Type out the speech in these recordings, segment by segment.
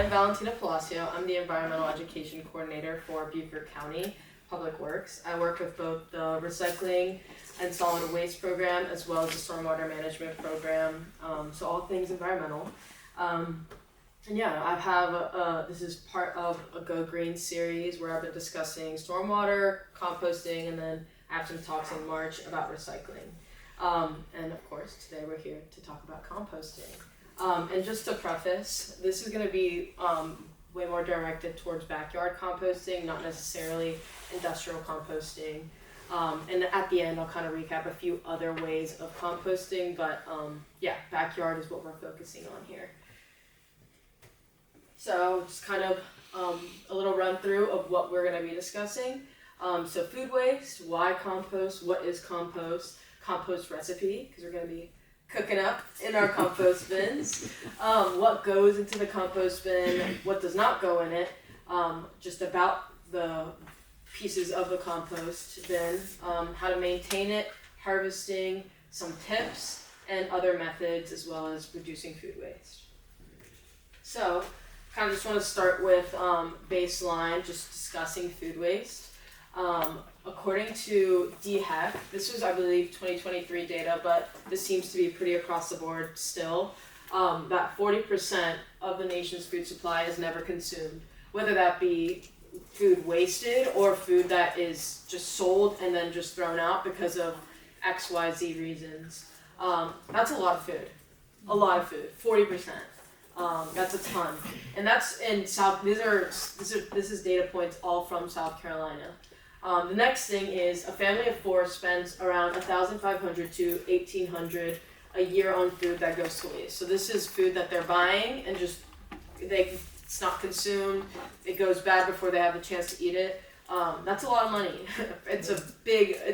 I'm Valentina Palacio. I'm the Environmental Education Coordinator for Beaufort County Public Works. I work with both the Recycling and Solid Waste Program as well as the Stormwater Management Program, so all things environmental. And yeah, I have this is part of a Go Green series where I've been discussing stormwater, composting, and then I have some talks in March about recycling. And of course, today we're here to talk about composting. And just to preface, this is going to be way more directed towards backyard composting, not necessarily industrial composting. And at the end, I'll kind of recap a few other ways of composting, but yeah, backyard is what we're focusing on here. So just kind of a little run through of what we're going to be discussing. So food waste, why compost, what is compost recipe, because we're going to be cooking up in our compost bins, what goes into the compost bin, what does not go in it, just about the pieces of the compost bin, how to maintain it, harvesting, some tips, and other methods, as well as reducing food waste. So kind of just want to start with baseline, just discussing food waste. According to DHEC, this was, I believe, 2023 data, but this seems to be pretty across the board still, that 40% of the nation's food supply is never consumed, whether that be food wasted or food that is just sold and then just thrown out because of XYZ reasons. That's a lot of food, 40%. That's a ton, and that's in South. This is data points all from South Carolina. The next thing is a family of four spends around $1,500 to $1,800 a year on food that goes to waste. So this is food that they're buying and just it's not consumed. It goes bad before they have the chance to eat it. That's a lot of money. It's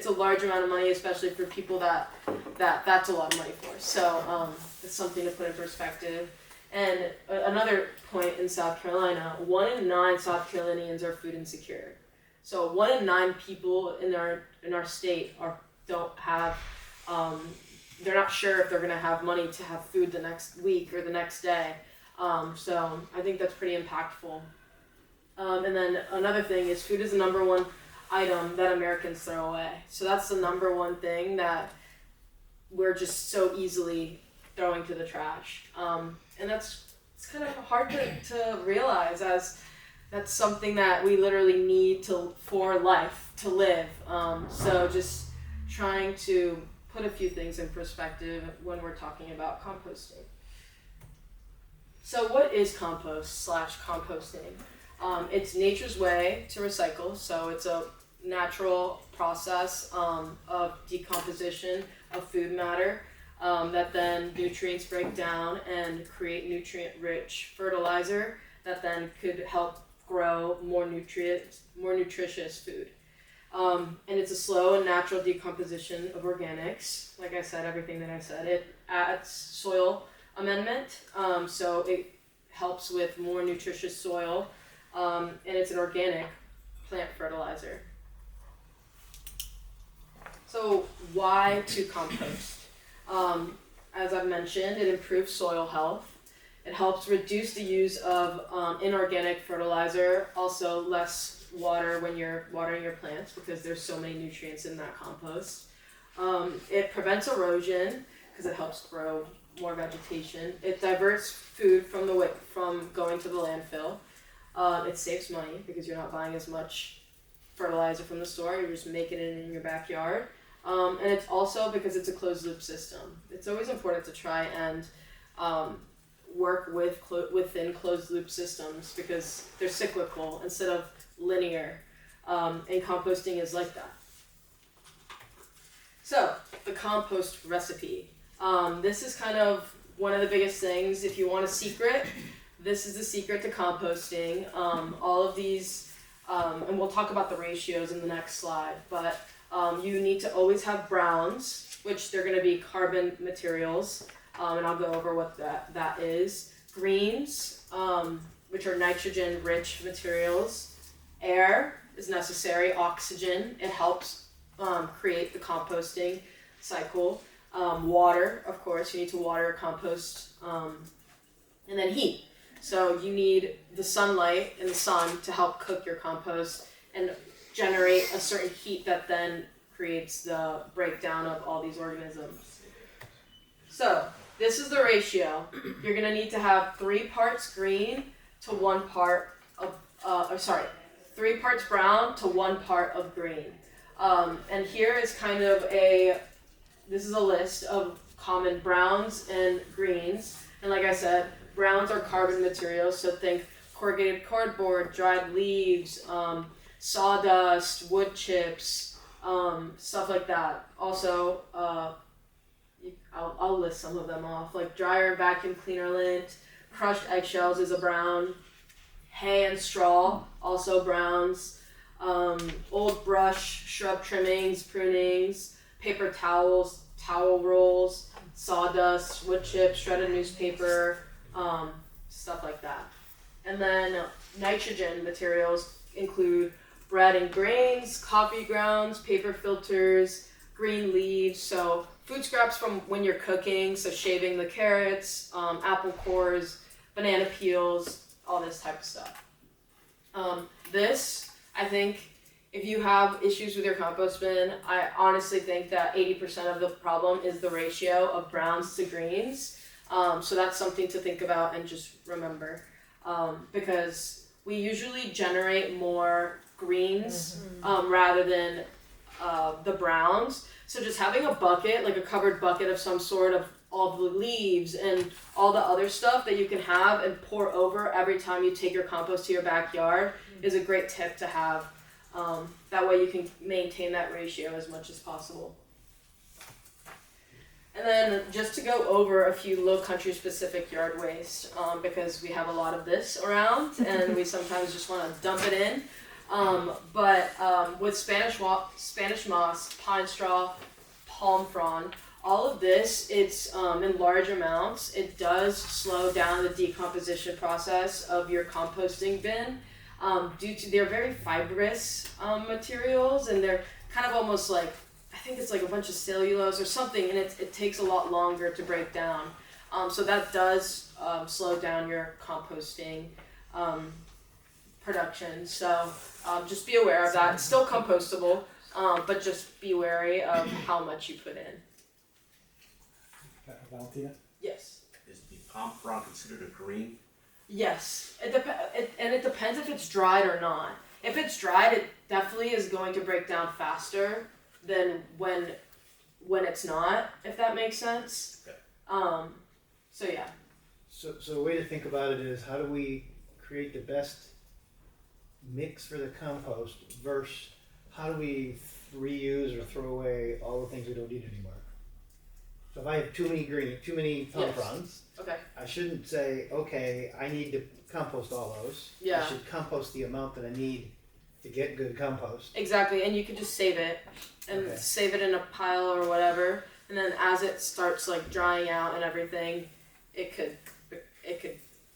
a large amount of money, especially for people that's a lot of money for. So it's something to put in perspective. And another point in South Carolina, 1 in 9 South Carolinians are food insecure. So 1 in 9 people in our state don't have, they're not sure if they're going to have money to have food the next week or the next day. So I think that's pretty impactful. And then another thing is food is the number one item that Americans throw away. So that's the number one thing that we're just so easily throwing to the trash. And it's kind of hard to realize, as that's something that we literally need for life to live. So just trying to put a few things in perspective when we're talking about composting. So what is composting? It's nature's way to recycle. So it's a natural process of decomposition of food matter. That then nutrients break down and create nutrient-rich fertilizer that then could help grow more nutritious food. And it's a slow and natural decomposition of organics. Like I said, everything that I said, it adds soil amendment, so it helps with more nutritious soil, and it's an organic plant fertilizer. So why to compost? As I've mentioned, it improves soil health. It helps reduce the use of inorganic fertilizer, also less water when you're watering your plants because there's so many nutrients in that compost. It prevents erosion because it helps grow more vegetation. It diverts food from going to the landfill. It saves money because you're not buying as much fertilizer from the store, you're just making it in your backyard. And it's also because it's a closed loop system. It's always important to try and work within closed loop systems because they're cyclical instead of linear. And composting is like that. So the compost recipe. This is kind of one of the biggest things. If you want a secret, this is the secret to composting. All of these, and we'll talk about the ratios in the next slide, but you need to always have browns, which they're going to be carbon materials, and I'll go over what that is. Greens, which are nitrogen-rich materials. Air is necessary, oxygen. It helps create the composting cycle. Water, of course, you need to water compost, and then heat. So you need the sunlight and the sun to help cook your compost and generate a certain heat that then creates the breakdown of all these organisms. So this is the ratio. You're gonna need to have 3 parts green to 1 part of, 3 parts brown to 1 part of green. And here is kind of this is a list of common browns and greens. And like I said, browns are carbon materials, so think corrugated cardboard, dried leaves, sawdust, wood chips, stuff like that. Also, I'll list some of them off, like dryer and vacuum cleaner lint, crushed eggshells is a brown, hay and straw, also browns, old brush, shrub trimmings, prunings, paper towels, towel rolls, sawdust, wood chips, shredded newspaper, stuff like that. And then nitrogen materials include bread and grains, coffee grounds, paper filters, green leaves, so food scraps from when you're cooking, so shaving the carrots, apple cores, banana peels, all this type of stuff. This, I think, if you have issues with your compost bin, I honestly think that 80% of the problem is the ratio of browns to greens. So that's something to think about and just remember. Because we usually generate more greens rather than the browns. So just having a bucket, like a covered bucket of some sort of all the leaves and all the other stuff that you can have and pour over every time you take your compost to your backyard is a great tip to have. That way you can maintain that ratio as much as possible. And then just to go over a few low country specific yard waste, because we have a lot of this around and we sometimes just want to dump it in. But with Spanish moss, pine straw, palm frond, all of this, it's in large amounts. It does slow down the decomposition process of your composting bin due to they're very fibrous materials, and they're kind of almost like, I think it's like a bunch of cellulose or something, and it takes a lot longer to break down. So that does slow down your composting production. So just be aware of that. It's still compostable, but just be wary of how much you put in. Valentina? Yes. Is the palm frond considered a green? Yes. It depends if it's dried or not. If it's dried, it definitely is going to break down faster than when it's not, if that makes sense. Okay. So yeah. So a way to think about it is, how do we create the best mix for the compost versus how do we reuse or throw away all the things we don't need anymore? So if I have too many palm fronds, Okay. I shouldn't say, okay, I need to compost all those. Yeah. I should compost the amount that I need to get good compost. Exactly, and you can just save it and save it in a pile or whatever, and then as it starts like drying out and everything, it could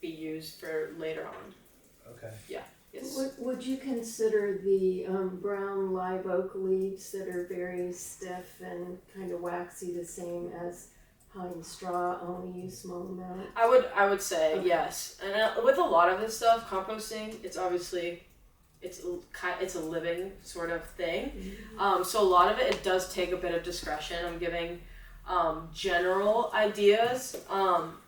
be used for later on. Okay. Yeah. Yes. Would you consider the brown live oak leaves that are very stiff and kind of waxy the same as pine straw, only a small amount? I would say yes, and with a lot of this stuff, composting, it's obviously it's a living sort of thing. So a lot of it does take a bit of discretion. I'm giving general ideas,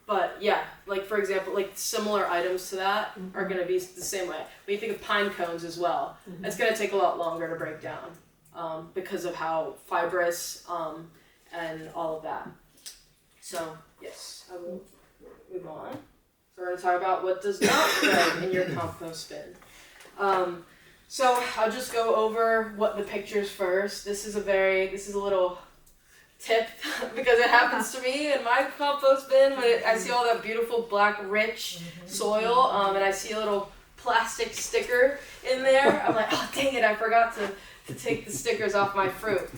but yeah, like for example, like similar items to that are going to be the same way. When you think of pine cones as well, it's going to take a lot longer to break down because of how fibrous and all of that. So yes, I will move on. So we're going to talk about what does not go in your compost bin. So I'll just go over what the pictures first. This is a little tip because it happens to me in my compost bin when I see all that beautiful black rich soil and I see a little plastic sticker in there. I'm like, oh dang it, I forgot to take the stickers off my fruit.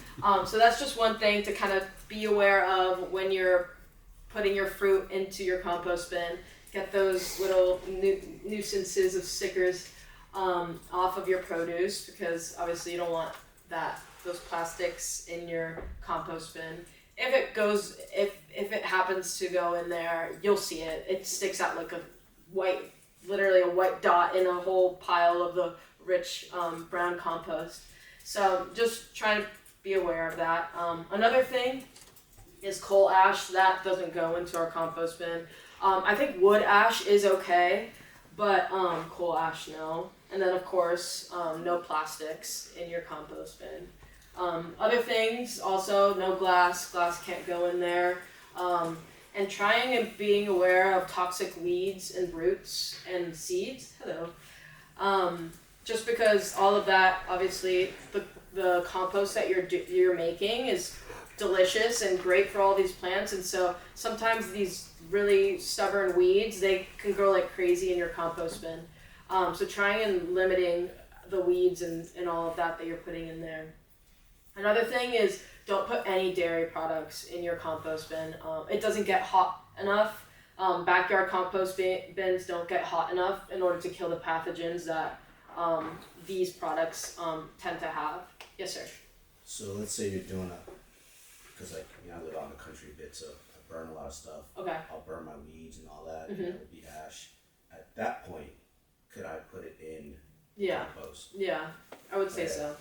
So that's just one thing to kind of be aware of when you're putting your fruit into your compost bin. Get those little nuisances of stickers off of your produce, because obviously you don't want those plastics in your compost bin. If it happens to go in there, you'll see it. It sticks out like white, literally a white dot in a whole pile of the rich brown compost. So just trying to be aware of that. Another thing is coal ash. That doesn't go into our compost bin. I think wood ash is okay, but coal ash, no. And then of course, no plastics in your compost bin. Other things also, no glass can't go in there. And trying and being aware of toxic weeds and roots and seeds. Hello. Just because all of that, obviously, the compost that you're making is delicious and great for all these plants, and so sometimes these really stubborn weeds, they can grow like crazy in your compost bin. So trying and limiting the weeds and all of that you're putting in there. Another thing is don't put any dairy products in your compost bin. It doesn't get hot enough. Backyard compost bins don't get hot enough in order to kill the pathogens that these products tend to have. Yes, sir. So let's say you're doing because like, you know, I live out in the country a bit, so I burn a lot of stuff. Okay. I'll burn my weeds and all that, Mm-hmm. and that would be ash. At that point, could I put it in compost? Yeah, I would say Okay. so.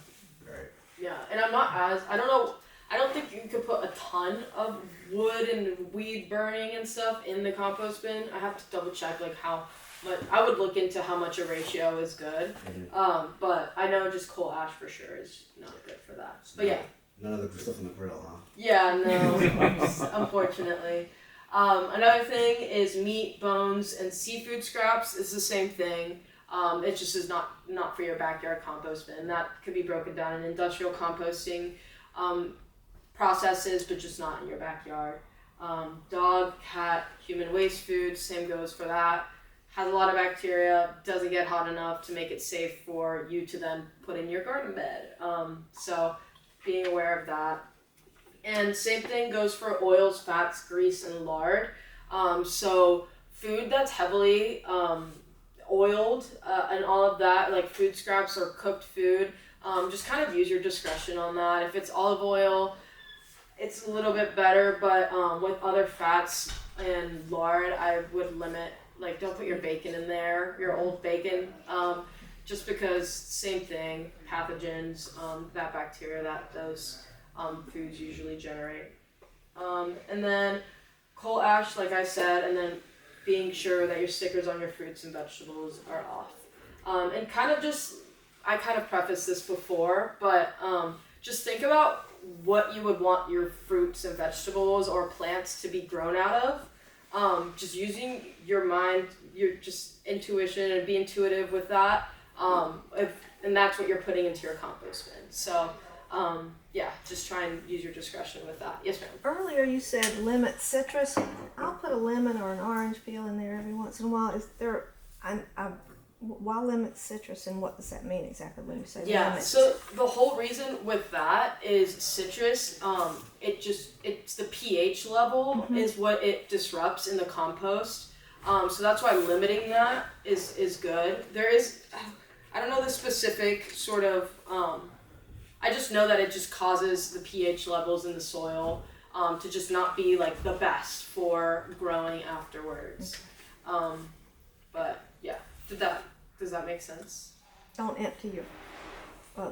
Right. Yeah, and I don't think you could put a ton of wood and weed burning and stuff in the compost bin. I have to double check like how much. I would look into how much a ratio is good. Mm-hmm. But I know just coal ash for sure is not good for that. So But yeah. None of the stuff on the grill, huh? Yeah, no, unfortunately. Another thing is meat, bones, and seafood scraps is the same thing. It just is not for your backyard compost bin. That could be broken down in industrial composting processes, but just not in your backyard. Dog, cat, human waste food, same goes for that. Has a lot of bacteria, doesn't get hot enough to make it safe for you to then put in your garden bed. So being aware of that. And same thing goes for oils, fats, grease, and lard. So food that's heavily oiled and all of that, like food scraps or cooked food, just kind of use your discretion on that. If it's olive oil, it's a little bit better, but with other fats and lard, I would limit, like don't put your bacon in there, your old bacon, just because same thing, pathogens, that bacteria that those foods usually generate. And then coal ash, like I said, and then being sure that your stickers on your fruits and vegetables are off. And kind of just, I kind of prefaced this before, but just think about what you would want your fruits and vegetables or plants to be grown out of. Just using your mind, your just intuition, and be intuitive with that. And that's what you're putting into your compost bin. So, yeah, just try and use your discretion with that. Yes, ma'am. Earlier you said limit citrus. I'll put a lemon or an orange peel in there every once in a while. Is there, why limit citrus, and what does that mean exactly when you say limit? So the whole reason with that is citrus, it's the pH level is what it disrupts in the compost. So that's why limiting that is good. There is, I don't know the specific sort of, I just know that it just causes the pH levels in the soil to just not be like the best for growing afterwards. But yeah, does that make sense? Don't empty your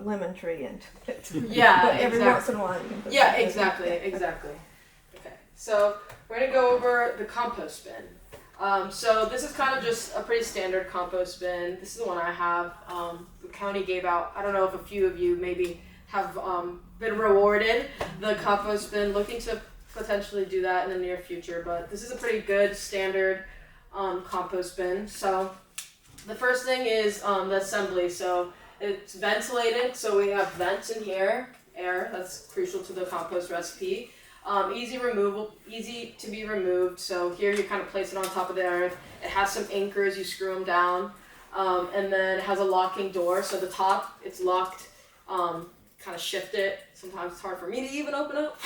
lemon tree into it. Yeah, but every exactly. once in a while you can put Yeah, something in exactly. it. Okay, so we're gonna go over the compost bin. So this is kind of just a pretty standard compost bin. This is the one I have. The county gave out. I don't know if a few of you maybe have been rewarded the compost bin. Looking to potentially do that in the near future, but this is a pretty good standard compost bin. So the first thing is the assembly. So it's ventilated. So we have vents in here, air. That's crucial to the compost recipe. Easy to be removed. So here you kind of place it on top of the earth. It has some anchors, you screw them down. And then it has a locking door. So the top, it's locked, kind of shift it. Sometimes it's hard for me to even open up.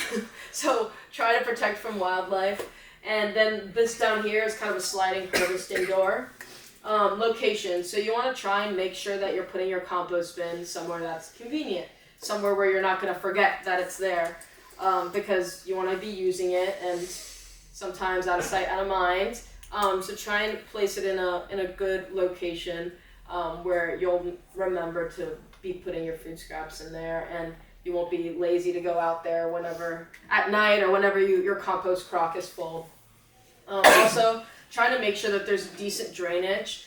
So try to protect from wildlife. And then this down here is kind of a sliding harvesting door. Location. So you want to try and make sure that you're putting your compost bin somewhere that's convenient. Somewhere where you're not going to forget that it's there. Because you want to be using it, and sometimes out of sight, out of mind. So try and place it in a good location where you'll remember to be putting your food scraps in there, and you won't be lazy to go out there whenever at night or whenever your compost crock is full. Also, trying to make sure that there's decent drainage.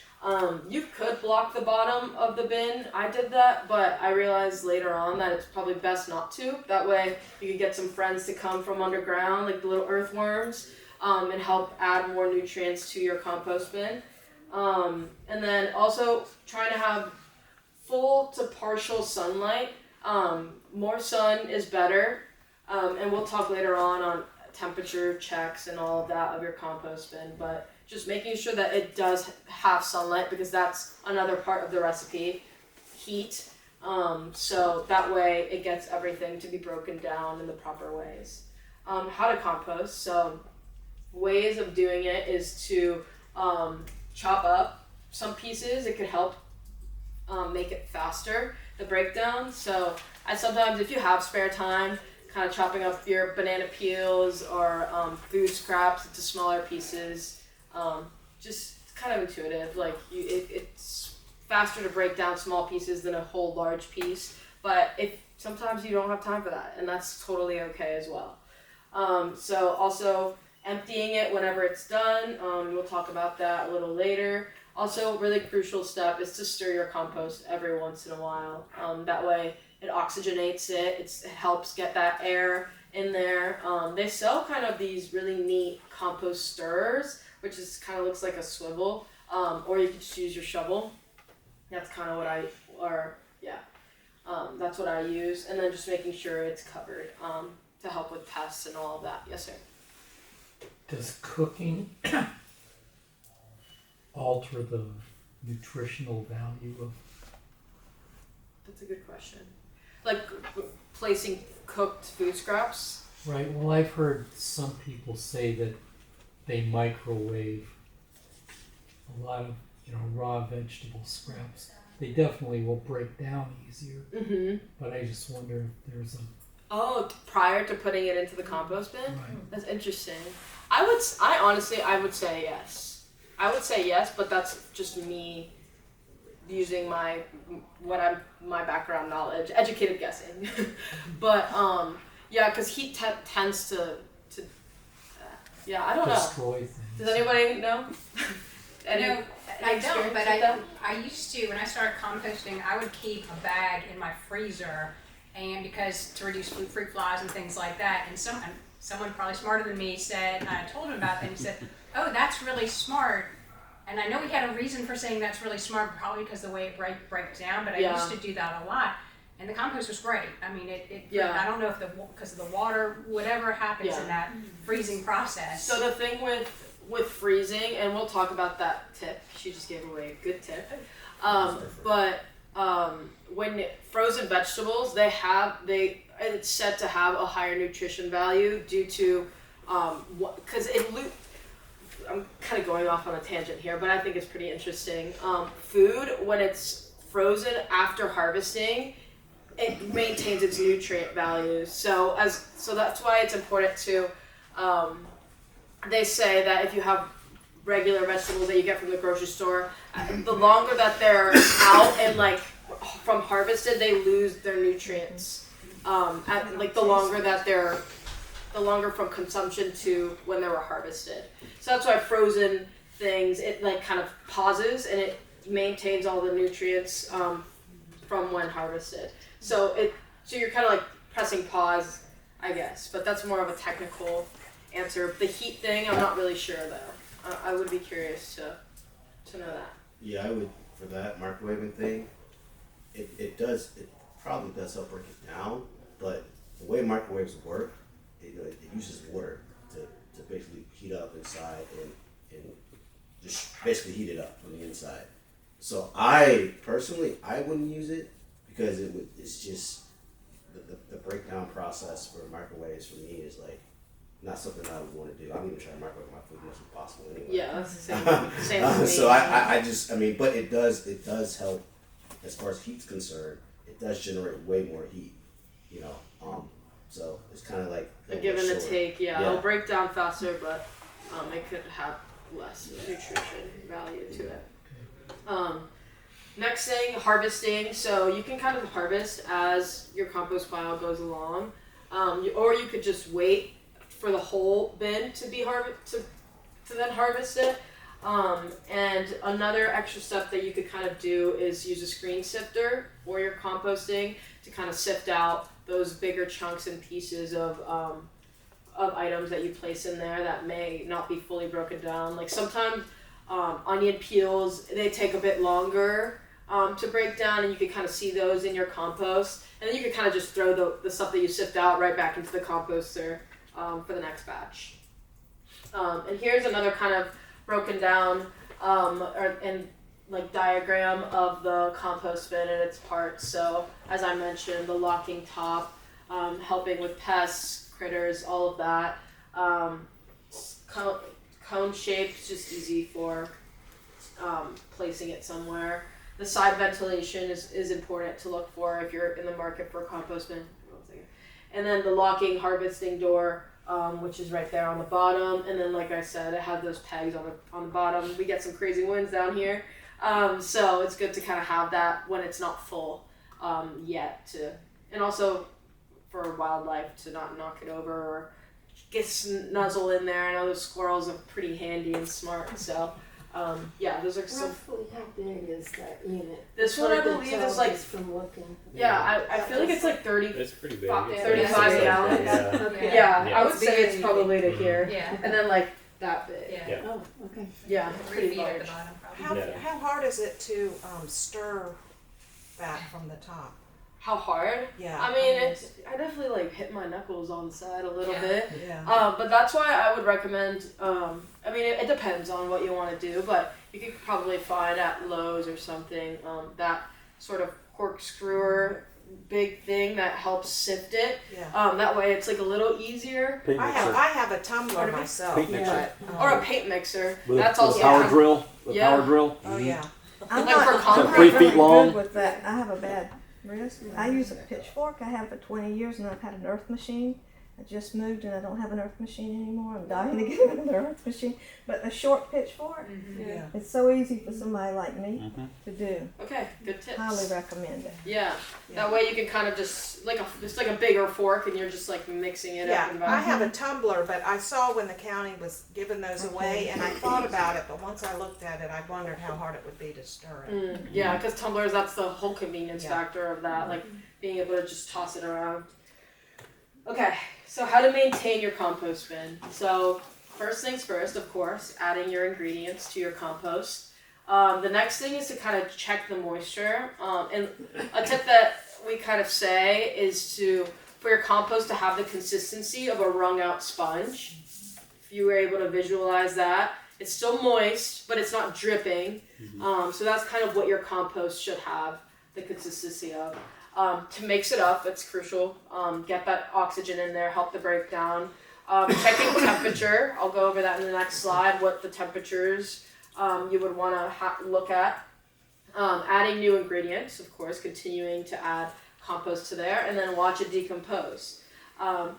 You could block the bottom of the bin. I did that, but I realized later on that it's probably best not to. That way you could get some friends to come from underground, like the little earthworms, and help add more nutrients to your compost bin. And then also trying to have full to partial sunlight. More sun is better. And we'll talk later on temperature checks and all of that of your compost bin, but just making sure that it does have sunlight, because that's another part of the recipe, heat. So that way it gets everything to be broken down in the proper ways. How to compost. So ways of doing it is to chop up some pieces. It could help make it faster, the breakdown. So I sometimes, if you have spare time, kind of chopping up your banana peels or food scraps into smaller pieces. Just kind of intuitive. Like it's faster to break down small pieces than a whole large piece. But if sometimes you don't have time for that, and that's totally okay as well. So also emptying it whenever it's done. We'll talk about that a little later. Also, really crucial step is to stir your compost every once in a while. That way it oxygenates it. It helps get that air in there. They sell kind of these really neat compost stirrers, which is kind of looks like a swivel, or you could just use your shovel. That's kind of what that's what I use. And then just making sure it's covered to help with pests and all of that. Yes, sir. Does cooking alter the nutritional value of? That's a good question. Like placing cooked food scraps. Right. Well, I've heard some people say that they microwave a lot of raw vegetable scraps. They definitely will break down easier. Mm-hmm. But I just wonder if there's a prior to putting it into the compost bin. Right. That's interesting. I honestly would say yes. I would say yes, but that's just me using my background knowledge, educated guessing. But yeah, because heat tends to I don't know. destroy things. Does anybody know? No, I don't, but that? I used to, when I started composting, I would keep a bag in my freezer, and because to reduce fruit flies and things like that, and someone probably smarter than me said, and I told him about that, and he said, oh, that's really smart. And I know he had a reason for saying that's really smart, probably because the way it breaks down, but I used to do that a lot. And the compost was great. I mean, I don't know if because of the water, whatever happens in that freezing process. So the thing with freezing, and we'll talk about that tip. She just gave away a good tip. But when frozen vegetables, it's said to have a higher nutrition value due to because I'm kind of going off on a tangent here, but I think it's pretty interesting. Food, when it's frozen after harvesting, it maintains its nutrient values. So that's why it's important to. They say that if you have regular vegetables that you get from the grocery store, the longer that they're out and from harvested, they lose their nutrients. The longer from consumption to when they were harvested. So that's why frozen things, it kind of pauses and it maintains all the nutrients from when harvested. So you're kind of pressing pause, I guess, but that's more of a technical answer. The heat thing, I'm not really sure though. I would be curious to know that. Yeah, I would, for that microwaving thing, it probably does help break it down, but the way microwaves work, it uses water to basically heat up inside and just basically heat it up from the inside. So I personally wouldn't use it because it's just the breakdown process for microwaves for me is not something I would want to do. I'm even trying to microwave my food as much as possible anyway. Yeah, that's the same with me. So but it does help as far as heat's concerned. It does generate way more heat, so it's kind of like a give and a take. Yeah, it'll break down faster, but it could have less nutrition value to it. Next thing, harvesting. So you can kind of harvest as your compost pile goes along, or you could just wait for the whole bin to be to then harvest it. And another extra step that you could kind of do is use a screen sifter for your composting to kind of sift out those bigger chunks and pieces of items that you place in there that may not be fully broken down. Like sometimes onion peels, they take a bit longer to break down, and you can kind of see those in your compost, and then you can kind of just throw the stuff that you sift out right back into the composter for the next batch. And here's another kind of broken down diagram of the compost bin and its parts. So as I mentioned, the locking top, helping with pests, critters, all of that. Cone shaped, just easy for placing it somewhere. The side ventilation is important to look for if you're in the market for a compost bin. And then the locking harvesting door, which is right there on the bottom. And then, like I said, it has those pegs on the bottom. We get some crazy winds down here, so it's good to kind of have that when it's not full yet. And also for wildlife to not knock it over or get nuzzle in there. I know those squirrels are pretty handy and smart, so. Those are some. Roughly how big is that unit? This one I believe is like. From looking. Yeah, I feel like it's like 30. It's pretty big. 35 gallons. Yeah. Okay. Yeah, Yeah. I would say it's probably to Mhm. here, Yeah. and then like that big. Yeah. Oh, okay. Yeah, 3 pretty feet at large. the bottom, probably. How, Yeah. how hard is it to stir that from the top? How hard? Yeah. I mean, I definitely like hit my knuckles on the side a little Yeah. bit. Yeah. But that's why I would recommend. I mean, it depends on what you want to do, but you could probably find at Lowe's or something that sort of corkscrewer big thing that helps sift it. Yeah. That way, it's like a little easier. Paint I mixer. have a tumbler Pardon me? myself. Paint mixer. but, Or a paint mixer. With That's a also power kind of- drill. The Yeah. power drill. Oh yeah. I'm Like not, for I'm concrete? not 3 really feet long? good with that. I have a bad wrist. I use a pitchfork. I have for 20 years, and I've had an earth machine. I just moved, and I don't have an earth machine anymore. I'm dying to get an earth machine. But a short pitchfork, Yeah. it's so easy for somebody like me to do. Okay, good tips. Highly recommend it. Yeah. Yeah. That way you can kind of just like a bigger fork, and you're just like mixing it Yeah, up. And I have a tumbler, but I saw when the county was giving those away, and I thought about it, but once I looked at it, I wondered how hard it would be to stir it. Yeah, because tumblers, that's the whole convenience Yeah. factor of that, like being able to just toss it around. Okay, so how to maintain your compost bin. So first things first, of course, adding your ingredients to your compost. The next thing is to kind of check the moisture. And a tip that we kind of say is for your compost to have the consistency of a wrung out sponge. If you were able to visualize that, it's still moist, but it's not dripping. So that's kind of what your compost should have the consistency of. To mix it up, it's crucial. Get that oxygen in there, help the breakdown. Checking temperature, I'll go over that in the next slide, what the temperatures you would want to look at. Adding new ingredients, of course, continuing to add compost to there, and then watch it decompose.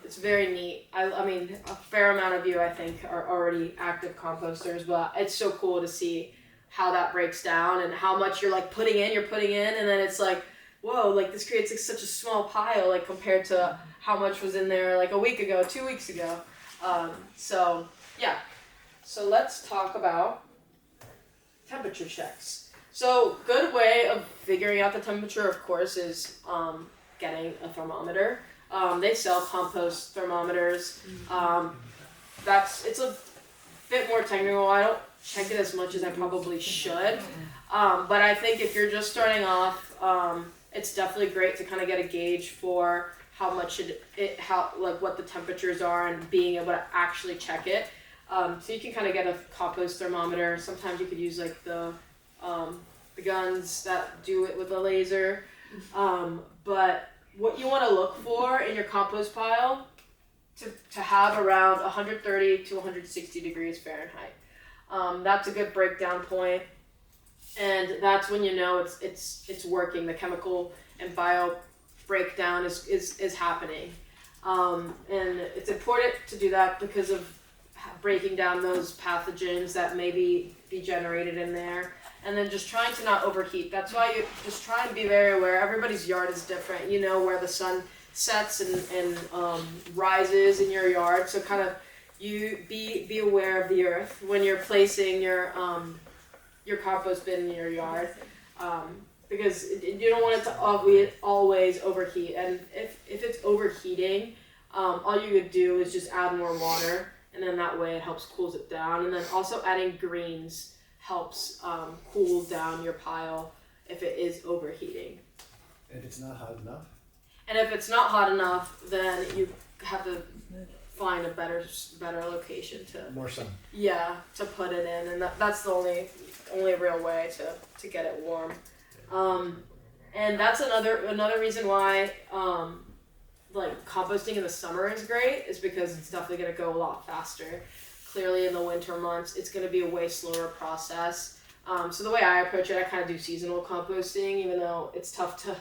It's very neat. I mean, a fair amount of you, I think, are already active composters, but it's so cool to see how that breaks down and how much you're like putting in, and then it's like, whoa, like this creates like such a small pile, like compared to how much was in there like a week ago, 2 weeks ago. So let's talk about temperature checks. So good way of figuring out the temperature, of course, is getting a thermometer. They sell compost thermometers. It's a bit more technical. I don't check it as much as I probably should. But I think if you're just starting off, it's definitely great to kind of get a gauge for how much what the temperatures are and being able to actually check it. So you can kind of get a compost thermometer. Sometimes you could use like the guns that do it with a laser. But what you want to look for in your compost pile to have around 130 to 160 degrees Fahrenheit. That's a good breakdown point. And that's when you know it's working. The chemical and bio breakdown is happening. And it's important to do that because of breaking down those pathogens that maybe be generated in there, and then just trying to not overheat. That's why you just try and be very aware. Everybody's yard is different. You know where the sun sets and rises in your yard, so kind of you be aware of the earth when you're placing your compost bin in your yard, because you don't want it to always overheat. And if it's overheating, all you would do is just add more water, and then that way it helps cools it down. And then also adding greens helps cool down your pile if it is overheating. And if it's not hot enough? And if it's not hot enough, then you have to find a better location to More sun. to put it in, and that's the only real way to get it warm. And that's another reason why like composting in the summer is great, is because it's definitely going to go a lot faster. Clearly in the winter months it's going to be a way slower process. So the way I approach it, I kind of do seasonal composting, even though it's tough to.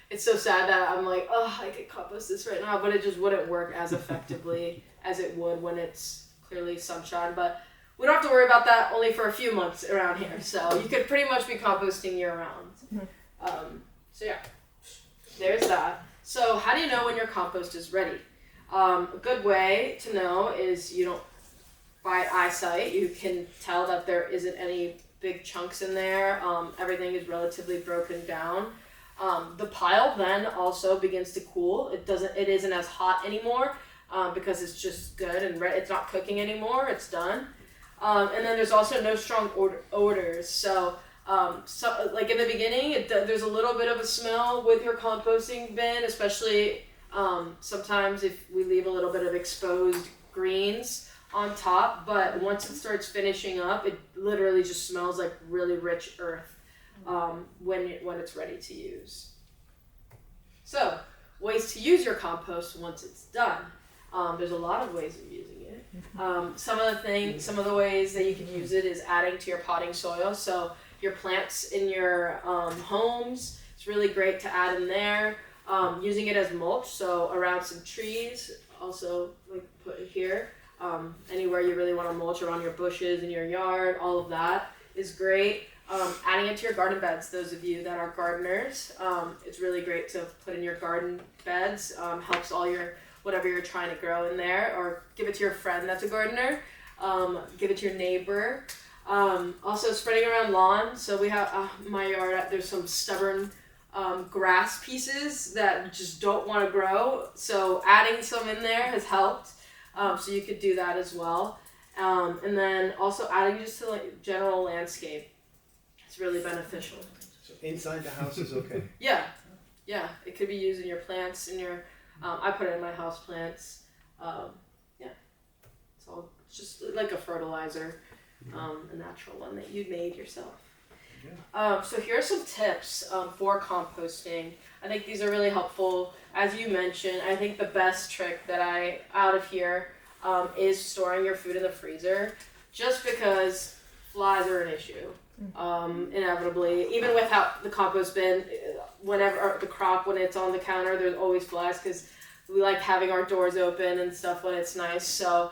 It's so sad that I'm like, oh, I could compost this right now, but it just wouldn't work as effectively as it would when it's clearly sunshine. But we don't have to worry about that only for a few months around here. So you could pretty much be composting year round. So yeah, there's that. So how do you know when your compost is ready? A good way to know is by eyesight, you can tell that there isn't any big chunks in there. Everything is relatively broken down. The pile then also begins to cool. It isn't as hot anymore because it's just good and it's not cooking anymore. It's done. And then there's also no strong odors. So like in the beginning, there's a little bit of a smell with your composting bin, especially sometimes if we leave a little bit of exposed greens on top. But once it starts finishing up, it literally just smells like really rich earth. When it's ready to use. So, ways to use your compost once it's done. There's a lot of ways of using it. Some of the ways that you can use it is adding to your potting soil. So your plants in your homes, it's really great to add in there. Using it as mulch, so around some trees, also like put it here. Anywhere you really want to mulch around your bushes in your yard, all of that is great. Adding it to your garden beds, those of you that are gardeners, it's really great to put in your garden beds. Helps all your whatever you're trying to grow in there, or give it to your friend that's a gardener. Give it to your neighbor. Also spreading around lawn. So we have my yard. There's some stubborn grass pieces that just don't want to grow. So adding some in there has helped. So you could do that as well. And then also adding just to like general landscape. It's really beneficial. So inside the house is okay? Yeah. It could be used in your plants, in your, I put it in my house plants. It's just like a fertilizer, a natural one that you made yourself. So here are some tips for composting. I think these are really helpful. As you mentioned, I think the best trick that out of here is storing your food in the freezer, just because flies are an issue. Inevitably, even without the compost bin, whenever the crock, when it's on the counter, there's always flies because we like having our doors open and stuff when it's nice. So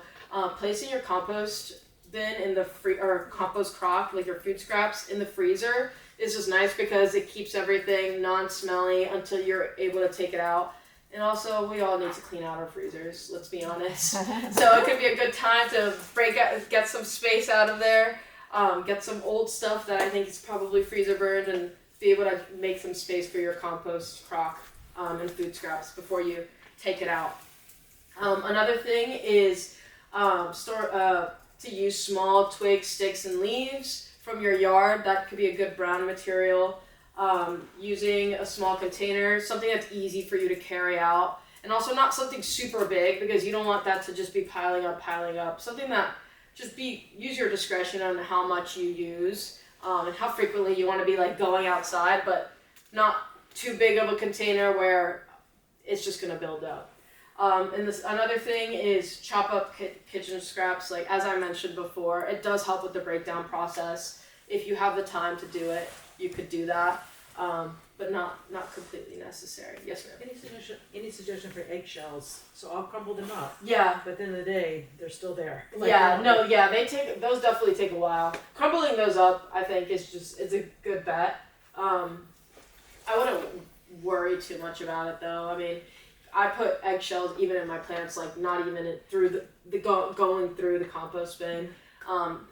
placing your compost bin in the or compost crock, like your food scraps, in the freezer is just nice because it keeps everything non-smelly until you're able to take it out. And also, we all need to clean out our freezers, let's be honest. So it could be a good time to get some space out of there. Get some old stuff that I think is probably freezer burned, and be able to make some space for your compost crock and food scraps before you take it out. Another thing is to use small twigs, sticks, and leaves from your yard. That could be a good brown material. Using a small container, something that's easy for you to carry out, and also not something super big because you don't want that to just be piling up. Something that use your discretion on how much you use and how frequently you want to be like going outside, but not too big of a container where it's just going to build up. And another thing is chop up kitchen scraps. Like as I mentioned before, it does help with the breakdown process. If you have the time to do it, you could do that. but not completely necessary. Yes, ma'am. Any suggestion for eggshells? So I'll crumble them up, Yeah. but at the end of the day, they're still there. Those definitely take a while. Crumbling those up, I think, it's a good bet. I wouldn't worry too much about it though. I mean, I put eggshells even in my plants, like not even through going through the compost bin.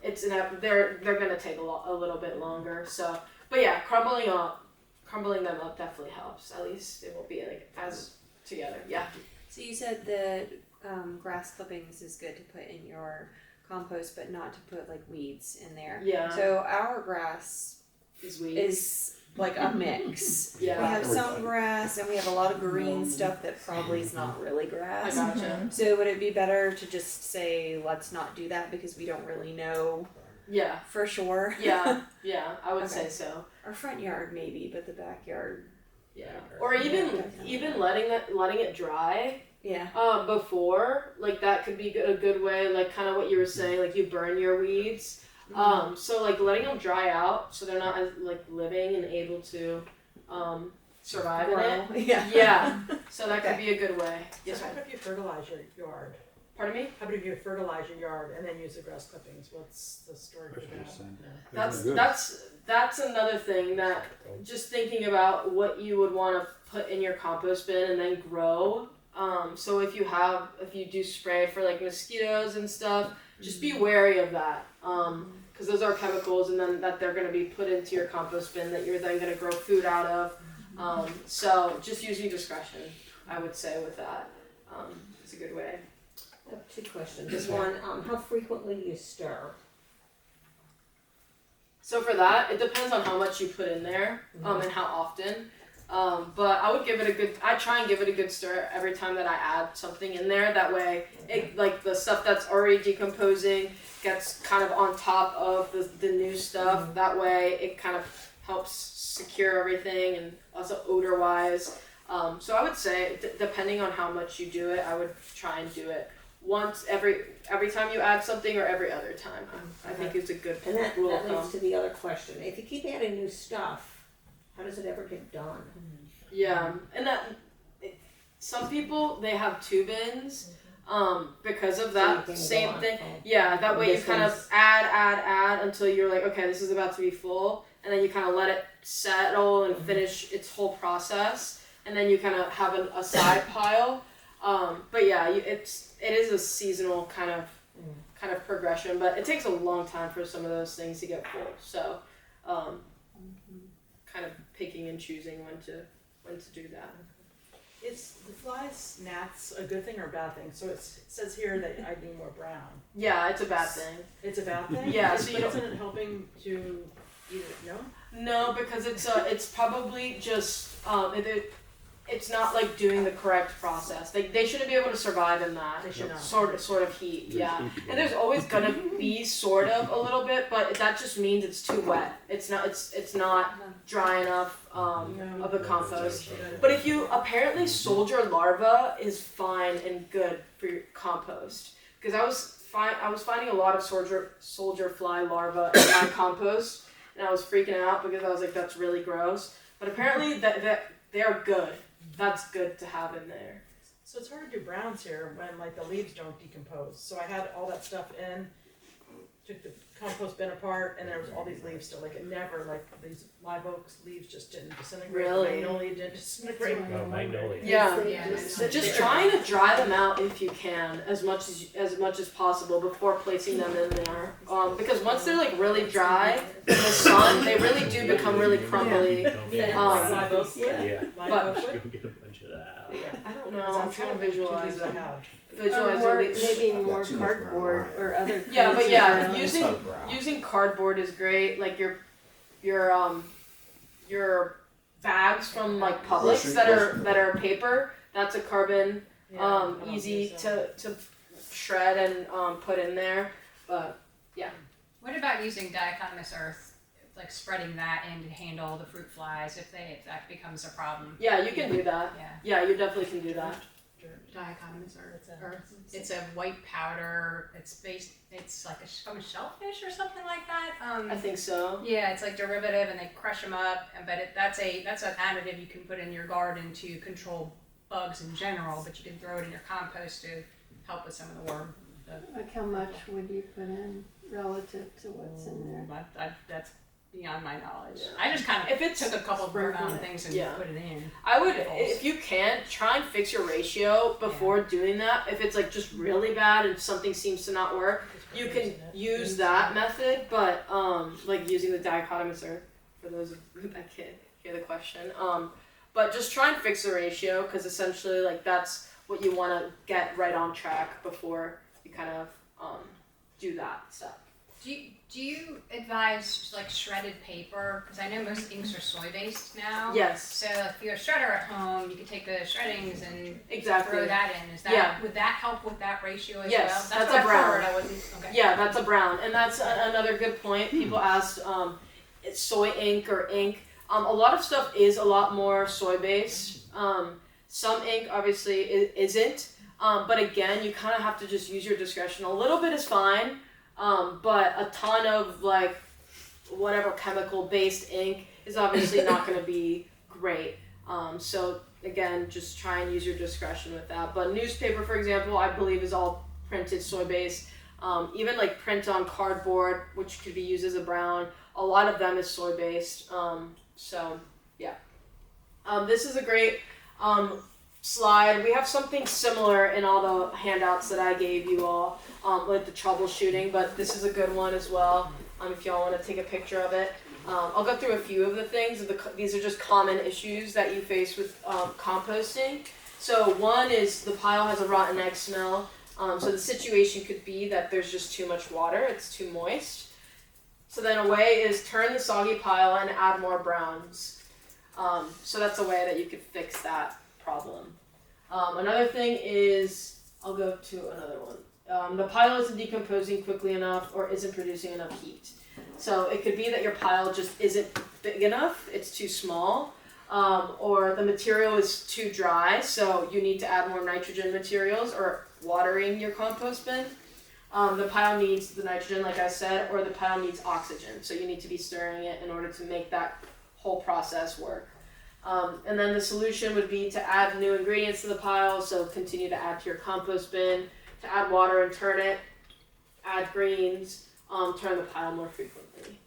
They're gonna take a little bit longer. So, but yeah, crumbling them up definitely helps. At least it won't be like as together. Yeah. So you said that grass clippings is good to put in your compost, but not to put like weeds in there. Yeah. So our grass Is weeds. is like a mix. Yeah. We have some grass and we have a lot of green stuff that probably is not really I grass. gotcha. So would it be better to just say let's not do that because we don't really know Yeah. for sure? Yeah. I would Okay. say so. Our front yard maybe, but the backyard. Yeah. Or even letting it dry. Yeah. Before, like that could be a good way, like kind of what you were saying, like you burn your weeds. So like letting them dry out so they're not as like living and able to survive in it. Yeah. Yeah. So that could be a good way. Yes, So how ma'am. about if you fertilize your yard? Pardon me? How about if you fertilize your yard and then use the grass clippings? What's the story for that? That's another thing that just thinking about what you would want to put in your compost bin and then grow. So if you do spray for like mosquitoes and stuff, just be wary of that. Because those are chemicals and then that they're going to be put into your compost bin that you're then going to grow food out of. So just using discretion, I would say with that. It's a good way. I have two questions. One, how frequently do you stir? So for that, it depends on how much you put in there, and how often. But I would I try and give it a good stir every time that I add something in there. That way, it, like the stuff that's already decomposing gets kind of on top of the new stuff. That way, it kind of helps secure everything and also odor-wise. So I would say, depending on how much you do it, I would try and do it once every time you add something or every other time. I think it's a good And that rule of leads thumb. to the other question. If you keep adding new stuff, how does it ever get done? Yeah, and some people they have 2 bins, because of that So you can same go on. thing. Oh. Yeah, that way you This kind one's- of add until you're like, okay, this is about to be full, and then you kind of let it settle and finish its whole process, and then you kind of have a side pile. But yeah, it is a seasonal kind of progression, but it takes a long time for some of those things to get full. So, kind of picking and choosing when to do that. Is the flies, gnats a good thing or a bad thing? So it says here that I need more brown. Yeah, it's a bad thing. It's a bad thing? Yeah, so you But don't- isn't it helping to eat it? No? No, because it's probably just it's not like doing the correct process. They shouldn't be able to survive in that They should not. sort of heat. Yeah, and there's always gonna be sort of a little bit, but that just means it's too wet. It's not dry enough of the compost. But if you apparently soldier larva is fine and good for your compost, because I was finding a lot of soldier fly larvae in my compost, and I was freaking out because I was like, that's really gross. But apparently that they're good. That's good to have in there. So it's hard to do browns here when like the leaves don't decompose. So I had all that stuff in, took the compost bin apart, and there was all these leaves still. Like it never, like these live oaks leaves just didn't disintegrate. Really? The magnolia didn't disintegrate. Oh, magnolia. Yeah. Yeah. So just trying to dry them out if you can, as much as possible before placing them in there. Because once they're like really dry in the sun, they really do become really crumbly. Live oak. Yeah. Live But- oak. Go get a bunch of that. I don't know. I'm trying to visualize I it. have. Visualize Or it. maybe I've got more too much cardboard brown. or other. Yeah, but kinds yeah, of brown. using cardboard is great. Like your bags from like Publix that are paper. That's a carbon. Easy to shred and put in there. But What about using diatomaceous earth, like spreading that in to handle the fruit flies if that becomes a problem? yeah, you can do that. Yeah. Yeah, you definitely can do that. Dichotomous What's that? earth. It's a white powder. It's like from a shellfish or something like that. I think so. Yeah, it's like derivative, and they crush them up. That's an additive you can put in your garden to control bugs in general, but you can throw it in your compost to help with some of the worm. Like how much would you put in relative to what's in there? That's beyond my knowledge. I just kind of If it's took a couple of burn-on things and yeah. put it in. I would, if you can, try and fix your ratio before doing that. If it's like just really bad and something seems to not work, you can use that method, but like using the dichotomous earth, for those that can't hear the question. But just try and fix the ratio, because essentially like that's what you want to get right on track before you kind of do that step. Do you advise like shredded paper? Because I know most inks are soy based now. Yes. So if you have a shredder at home, you could take the shreddings and Exactly. throw that in. Is that would that help with that ratio as Yes, well? that's what a brown. I heard. I wasn't okay. Yeah, that's a brown, and that's another good point. People asked, it's soy ink or ink. A lot of stuff is a lot more soy based. Some ink obviously isn't, but again, you kind of have to just use your discretion. A little bit is fine, but a ton of like whatever chemical based ink is obviously not going to be great. So again, just try and use your discretion with that. But newspaper, for example, I believe is all printed soy based. Even like print on cardboard, which could be used as a brown, a lot of them is soy based. So yeah, this is a great slide. We have something similar in all the handouts that I gave you all, with the troubleshooting, but this is a good one as well. If y'all want to take a picture of it. I'll go through a few of the things. These are just common issues that you face with composting. So one is the pile has a rotten egg smell. So the situation could be that there's just too much water, it's too moist. So then a way is turn the soggy pile and add more browns. So that's a way that you could fix that problem. Another thing is, I'll go to another one. The pile isn't decomposing quickly enough or isn't producing enough heat. So it could be that your pile just isn't big enough, it's too small, or the material is too dry, so you need to add more nitrogen materials or watering your compost bin. The pile needs the nitrogen, like I said, or the pile needs oxygen, so you need to be stirring it in order to make that whole process work. And then the solution would be to add new ingredients to the pile, so continue to add to your compost bin, to add water and turn it, add greens, turn the pile more frequently.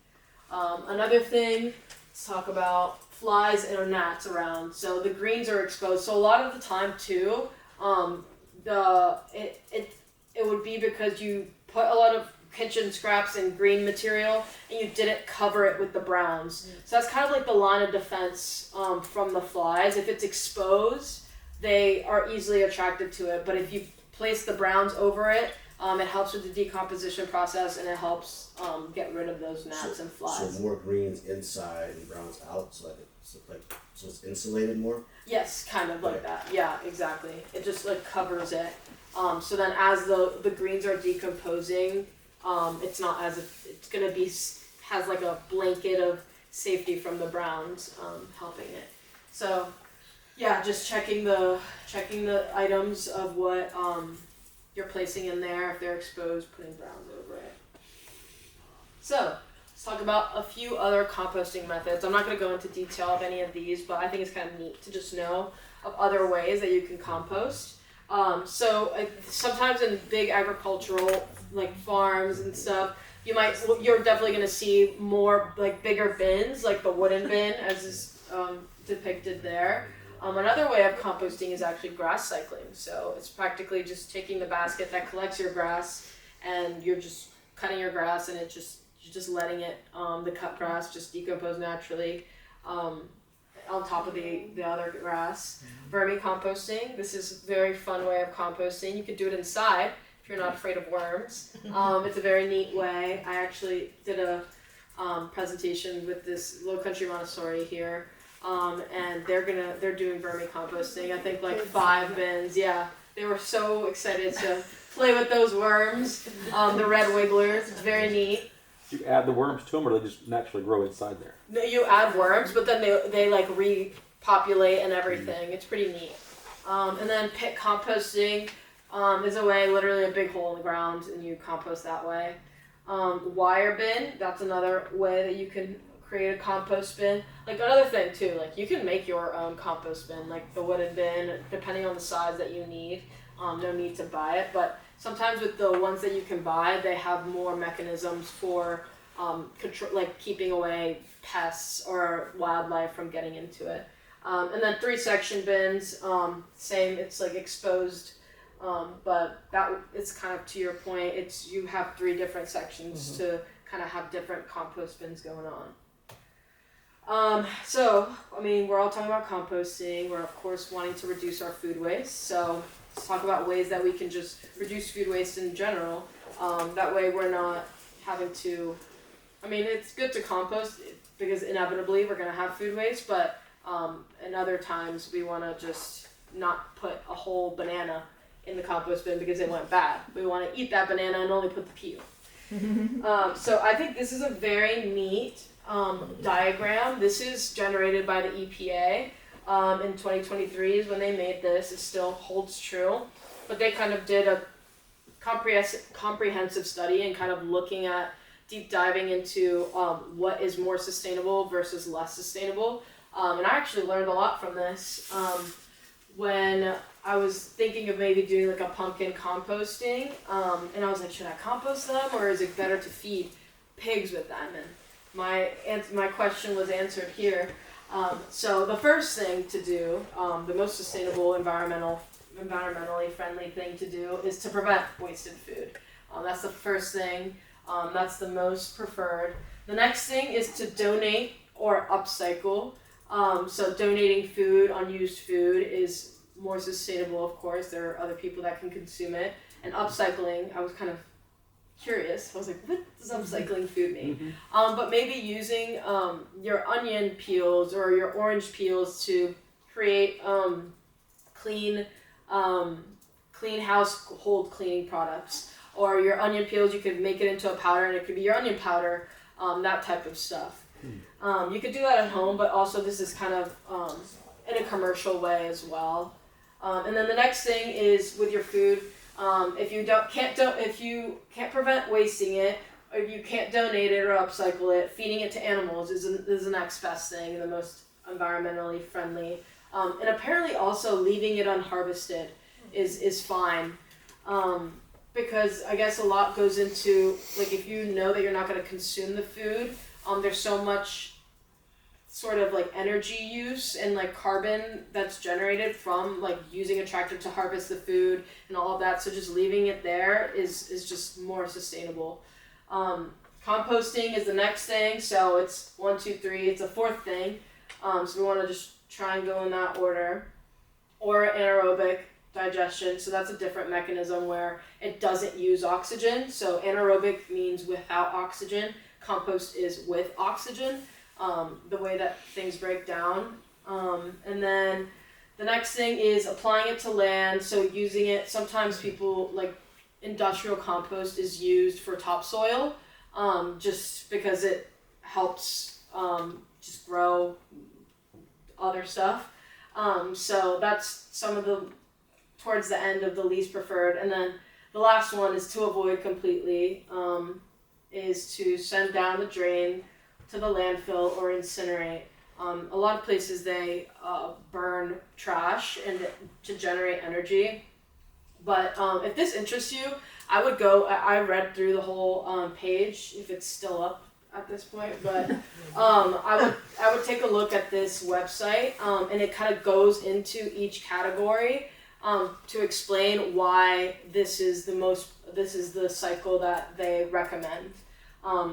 Another thing, let's talk about flies and gnats around. So the greens are exposed. So a lot of the time too, it would be because you put a lot of kitchen scraps and green material and you didn't cover it with the browns. So that's kind of like the line of defense from the flies. If it's exposed, they are easily attracted to it. But if you place the browns over it, it helps with the decomposition process and it helps get rid of those gnats and flies. So more greens inside and browns out, so it's insulated more? Yes, kind of like that. Yeah, exactly. It just like covers it. So then as the greens are decomposing, it's not as if it's gonna be, has like a blanket of safety from the browns helping it. So yeah, just checking the items of what you're placing in there. If they're exposed, putting browns over it. So let's talk about a few other composting methods. I'm not going to go into detail of any of these, but I think it's kind of neat to just know of other ways that you can compost. Sometimes in big agricultural like farms and stuff, you're definitely going to see more like bigger bins, like the wooden bin as is depicted there. Another way of composting is actually grass cycling. So it's practically just taking the basket that collects your grass and you're just cutting your grass and you're just letting it, the cut grass just decompose naturally on top of the other grass. Vermicomposting, this is a very fun way of composting. You could do it inside if you're not afraid of worms. It's a very neat way. I actually did a presentation with this Low Country Montessori here. And they're doing vermicomposting. I think like 5 bins. Yeah, they were so excited to play with those worms, the red wigglers. It's very neat. Do you add the worms to them, or they just naturally grow inside there? No, you add worms, but then they like repopulate and everything. It's pretty neat. And then pit composting is a way, literally a big hole in the ground, and you compost that way. Wire bin, that's another way that you can create a compost bin. Like another thing too, like you can make your own compost bin, like the wooden bin, depending on the size that you need. No need to buy it, but sometimes with the ones that you can buy, they have more mechanisms for control, like keeping away pests or wildlife from getting into it. And then 3-section bins, same, it's like exposed, but that it's kind of to your point. It's you have 3 different sections to kind of have different compost bins going on. So I mean, we're all talking about composting. We're of course wanting to reduce our food waste. So let's talk about ways that we can just reduce food waste in general. That way we're not having to. I mean, it's good to compost because inevitably we're gonna have food waste, but and other times we want to just not put a whole banana in the compost bin because it went bad. We want to eat that banana and only put the peel. So I think this is a very neat diagram. This is generated by the EPA in 2023 is when they made this. It still holds true, but they kind of did a comprehensive study and kind of looking at deep diving into what is more sustainable versus less sustainable. And I actually learned a lot from this when I was thinking of maybe doing like a pumpkin composting. And I was like, should I compost them or is it better to feed pigs with them? And my question was answered here. So the first thing to do, the most sustainable, environmentally friendly thing to do is to prevent wasted food. That's the first thing. That's the most preferred. The next thing is to donate or upcycle. So donating food, unused food, is more sustainable, of course. There are other people that can consume it. And upcycling, I was kind of curious. I was like, what does upcycling food mean? But maybe using your onion peels or your orange peels to create clean household cleaning products. Or your onion peels, you could make it into a powder, and it could be your onion powder, that type of stuff. You could do that at home, but also this is kind of in a commercial way as well. And then the next thing is with your food. If you can't prevent wasting it, or you can't donate it or upcycle it, feeding it to animals is the next best thing and the most environmentally friendly. And apparently also leaving it unharvested is fine. Because I guess a lot goes into, like, if you know that you're not going to consume the food, there's so much sort of like energy use and like carbon that's generated from like using a tractor to harvest the food and all of that. So just leaving it there is just more sustainable. Composting is the next thing. So it's 1, 2, 3. It's a 4th thing. So we want to just try and go in that order. Or anaerobic digestion. So that's a different mechanism where it doesn't use oxygen. So anaerobic means without oxygen. Compost is with oxygen. The way that things break down. And then the next thing is applying it to land. So using it, sometimes people like industrial compost is used for topsoil, just because it helps just grow other stuff. So that's some of the towards the end of the least preferred. And then the last one is to avoid completely, is to send down the drain to the landfill or incinerate. A lot of places they burn trash and to generate energy. But if this interests you, I would go. I read through the whole page if it's still up at this point. But I would take a look at this website, and it kind of goes into each category to explain why this is the cycle that they recommend.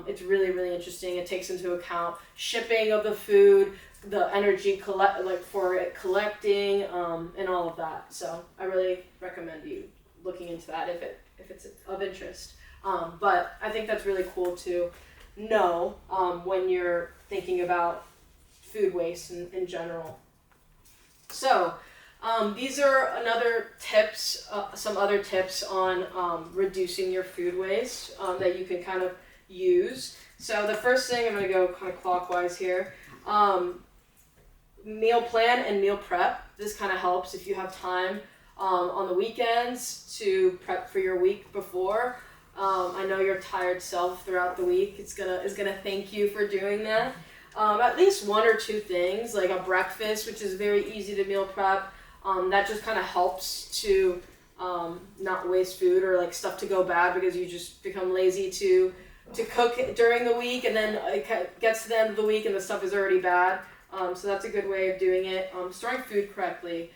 It's really, really interesting. It takes into account shipping of the food, the energy for it collecting, and all of that. So I really recommend you looking into that if it's of interest. But I think that's really cool to know when you're thinking about food waste in general. So these are some other tips on reducing your food waste that you can kind of use. So the first thing, I'm going to go kind of clockwise here. meal plan and meal prep. This kind of helps if you have time on the weekends to prep for your week before. I know your tired self throughout the week is gonna thank you for doing that. At least one or two things, like a breakfast, which is very easy to meal prep. That just kind of helps to not waste food or like stuff to go bad because you just become lazy to cook during the week, and then it gets to the end of the week and the stuff is already bad. So that's a good way of doing it. Storing food correctly.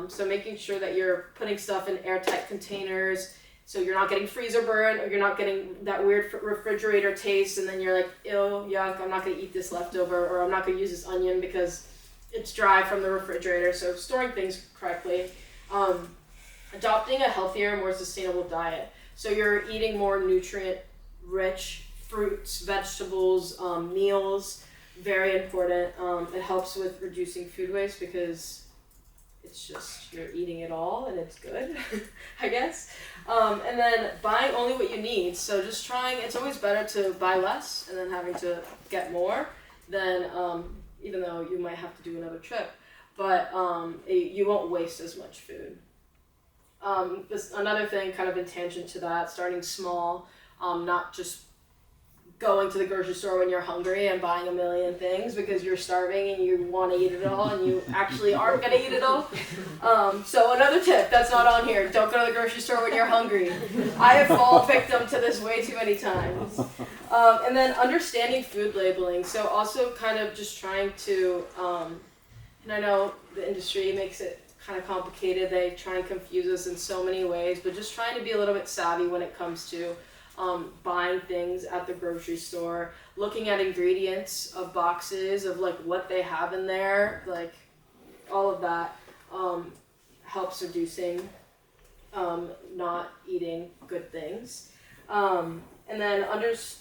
So making sure that you're putting stuff in airtight containers so you're not getting freezer burn or you're not getting that weird refrigerator taste and then you're like, ew, yuck, I'm not going to eat this leftover, or I'm not going to use this onion because it's dry from the refrigerator. So storing things correctly. Adopting a healthier, more sustainable diet. So you're eating more nutrient-rich fruits, vegetables, meals. Very important. It helps with reducing food waste because it's just you're eating it all and it's good, I guess. And then buying only what you need. So just trying, it's always better to buy less and then having to get more than, even though you might have to do another trip, but you won't waste as much food. Another thing kind of in tangent to that, starting small, not just going to the grocery store when you're hungry and buying a million things because you're starving and you want to eat it all and you actually aren't going to eat it all. So another tip that's not on here, don't go to the grocery store when you're hungry. I have fallen victim to this way too many times. And then understanding food labeling. So also kind of just trying to, and I know the industry makes it kind of complicated. They try and confuse us in so many ways, but just trying to be a little bit savvy when it comes to buying things at the grocery store, looking at ingredients of boxes of like what they have in there, like all of that helps reducing not eating good things. And then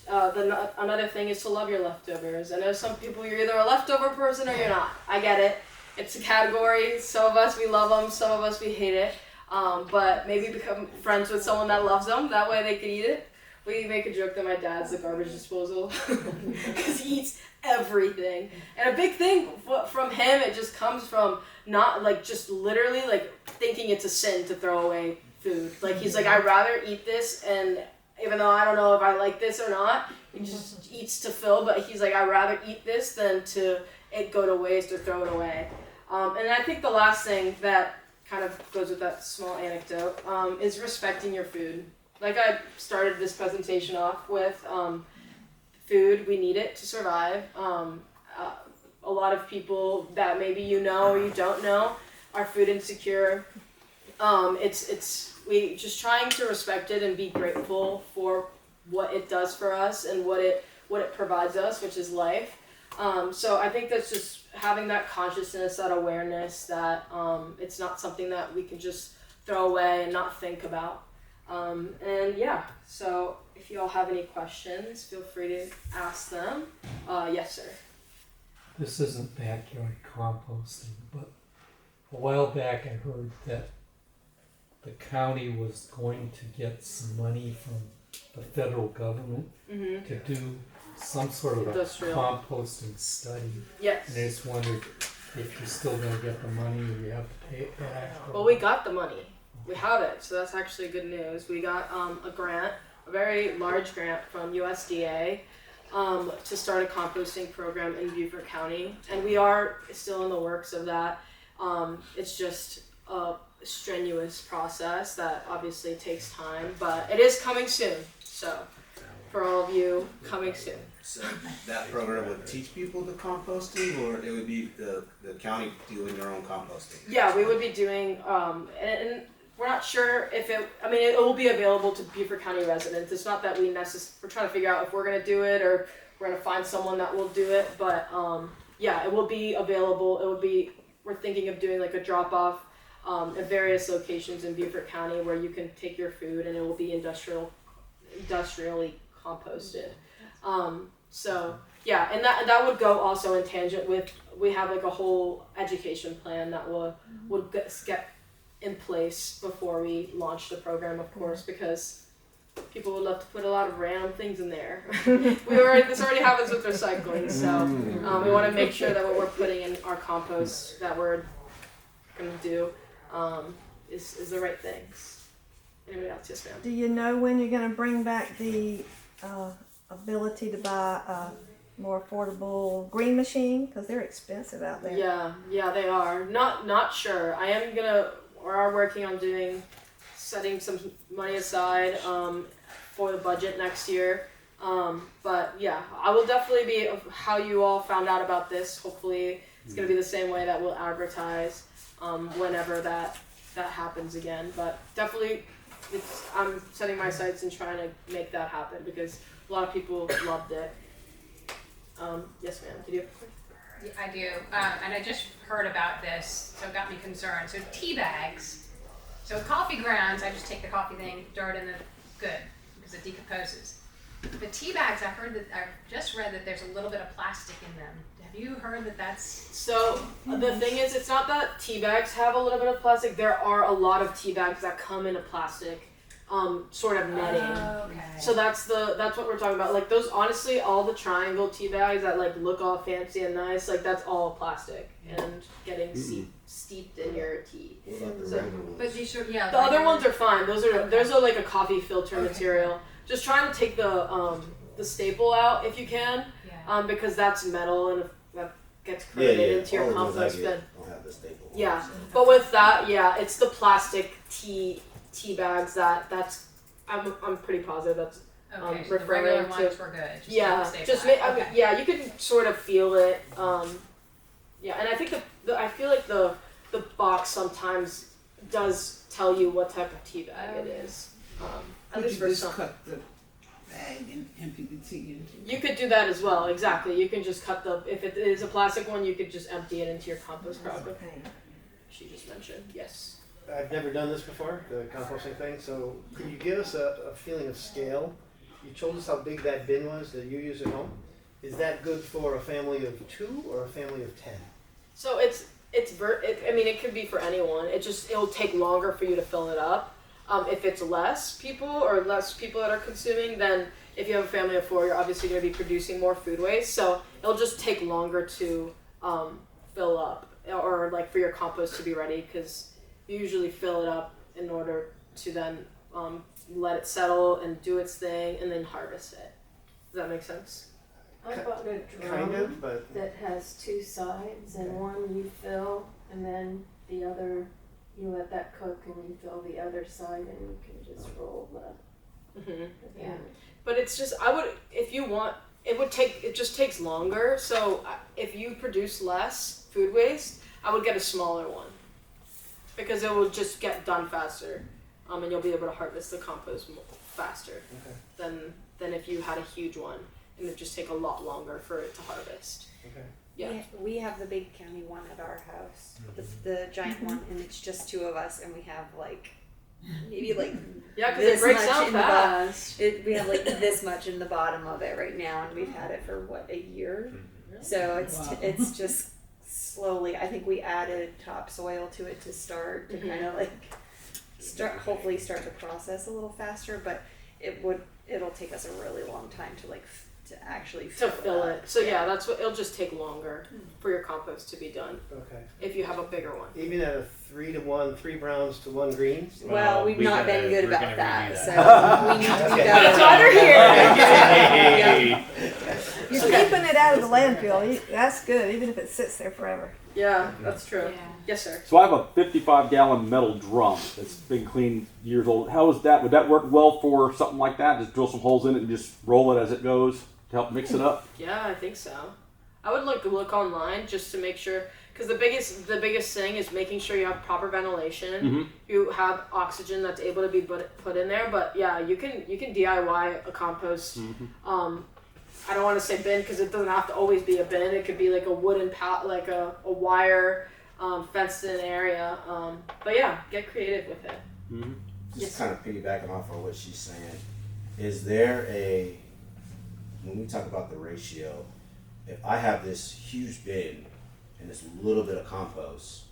another thing is to love your leftovers. I know some people, you're either a leftover person or you're not. I get it. It's a category. Some of us, we love them. Some of us, we hate it. But maybe become friends with someone that loves them. That way they can eat it. We make a joke that my dad's the garbage disposal because he eats everything. And a big thing from him, it just comes from not like just literally like thinking it's a sin to throw away food. Like he's like, I'd rather eat this, and even though I don't know if I like this or not, he just eats to fill. But he's like, I'd rather eat this than to it go to waste or throw it away. And I think the last thing that kind of goes with that small anecdote is respecting your food. Like I started this presentation off with, food, we need it to survive. A lot of people that maybe you know or you don't know are food insecure. We just trying to respect it and be grateful for what it does for us and what it provides us, which is life. So I think that's just having that consciousness, that awareness that it's not something that we can just throw away and not think about. And yeah, so if you all have any questions, feel free to ask them. Yes, sir. This isn't backyard composting, but a while back I heard that the county was going to get some money from the federal government to do some sort of a composting study. Yes. And I just wondered if you're still going to get the money or you have to pay it back. Well, we got the money. We have it, so that's actually good news. We got a grant, a very large grant from USDA to start a composting program in Beaufort County, and we are still in the works of that. It's just a strenuous process that obviously takes time, but it is coming soon. So for all of you, coming soon. So that program would teach people the composting, or it would be the county doing their own composting? Yeah, we would be doing, and we're not sure if it will be available to Beaufort County residents. It's not that we're trying to figure out if we're going to do it or we're going to find someone that will do it, but yeah, it will be available. We're thinking of doing like a drop-off at various locations in Beaufort County where you can take your food and it will be industrially composted. So yeah, and that would go also in tangent with, we have like a whole education plan that would get in place before we launch the program, of course, because people would love to put a lot of random things in there. This already happens with recycling, so we want to make sure that what we're putting in our compost that we're gonna do is the right things. Anybody else? Yes, ma'am. Do you know when you're going to bring back the ability to buy a more affordable green machine? Because they're expensive out there. Yeah, they are. Not sure. I am gonna. We are working on setting some money aside for the budget next year. But yeah, I will definitely be how you all found out about this. Hopefully, it's gonna be the same way that we'll advertise whenever that happens again. But definitely, I'm setting my sights and trying to make that happen because a lot of people loved it. Yes, ma'am. Did you have a question? Yeah, I do. And I just heard about this, so it got me concerned. So tea bags. So coffee grounds, I just take the coffee thing, throw it in the good because it decomposes. The tea bags, I've just read that there's a little bit of plastic in them. Have you heard that that's? So the thing is, it's not that tea bags have a little bit of plastic. There are a lot of tea bags that come in a plastic sort of netting. Okay. So that's what we're talking about. Like those, honestly, all the triangle tea bags that like look all fancy and nice, like that's all plastic and getting steeped in your tea. What about the So- regular ones? But you should, yeah. The other ones are fine. There's like a coffee filter material. Just trying to take the staple out if you can, Yeah. Because that's metal and if that gets corroded into your All the ones I compost get bin. don't have the staple. Yeah, ones. but with that, yeah, it's the plastic tea bags that's I'm pretty positive that's Okay, so the referring regular to- ones were good. Just yeah, stay just flat. I mean, Okay. yeah, you can sort of feel it. Yeah, and I think I feel like the box sometimes does tell you what type of tea bag it is. At Could least you for just some. cut the bag and empty the tea into You could do that as well. Exactly. You can just cut if it is a plastic one, you could just empty it into your compost crowd. She just mentioned. Yes. I've never done this before, the composting thing, so could you give us a feeling of scale? You told us how big that bin was that you use at home. Is that good for a family of 2 or a family of 10? So I mean, it could be for anyone. It'll take longer for you to fill it up. If it's less people that are consuming, then if you have a family of 4, you're obviously going to be producing more food waste. So it'll just take longer to fill up or like for your compost to be ready because you usually fill it up in order to then let it settle and do its thing and then harvest it. Does that make sense? I bought a Kind drum of, but that has 2 sides, and one you fill, and then the other you let that cook, and you fill the other side, and you can just roll the. Mm-hmm. Yeah. But it's just if you want, it just takes longer. So if you produce less food waste, I would get a smaller one because it will just get done faster, and you'll be able to harvest the compost faster than if you had a huge one, and it'd just take a lot longer for it to harvest. okay. Yeah. We have the big county one at our house, the giant one, and it's just 2 of us, and we have like maybe like Yeah, because it this breaks much down in the fast. we have like this much in the bottom of it right now, and we've had it for a year. So it's just slowly. I think we added topsoil to it to start to kind of like hopefully start the process a little faster, but it'll take us a really long time to actually Fill it. So yeah, that's what it'll just take longer for your compost to be done Okay. if you have a bigger one. Even at a 3-to-1, 3 browns to 1 green? Well, we've not been good we're about gonna that, redo so we need to do Okay. that. You're keeping it out of the landfill. That's good, even if it sits there forever. Yeah, that's true. Yeah. Yes, sir. So I have a 55-gallon metal drum that's been cleaned years old. How is that? Would that work well for something like that? Just drill some holes in it and just roll it as it goes to help mix it up? Yeah, I think so. I would look online just to make sure, because the biggest thing is making sure you have proper ventilation. Mm-hmm. You have oxygen that's able to be put in there. But yeah, you can DIY a compost. Mm-hmm. I don't want to say bin because it doesn't have to always be a bin. It could be like a wooden like a wire fenced in area. But yeah, get creative with it. Mm-hmm. Just kind of piggybacking off of what she's saying, is there when we talk about the ratio, if I have this huge bin and this little bit of compost,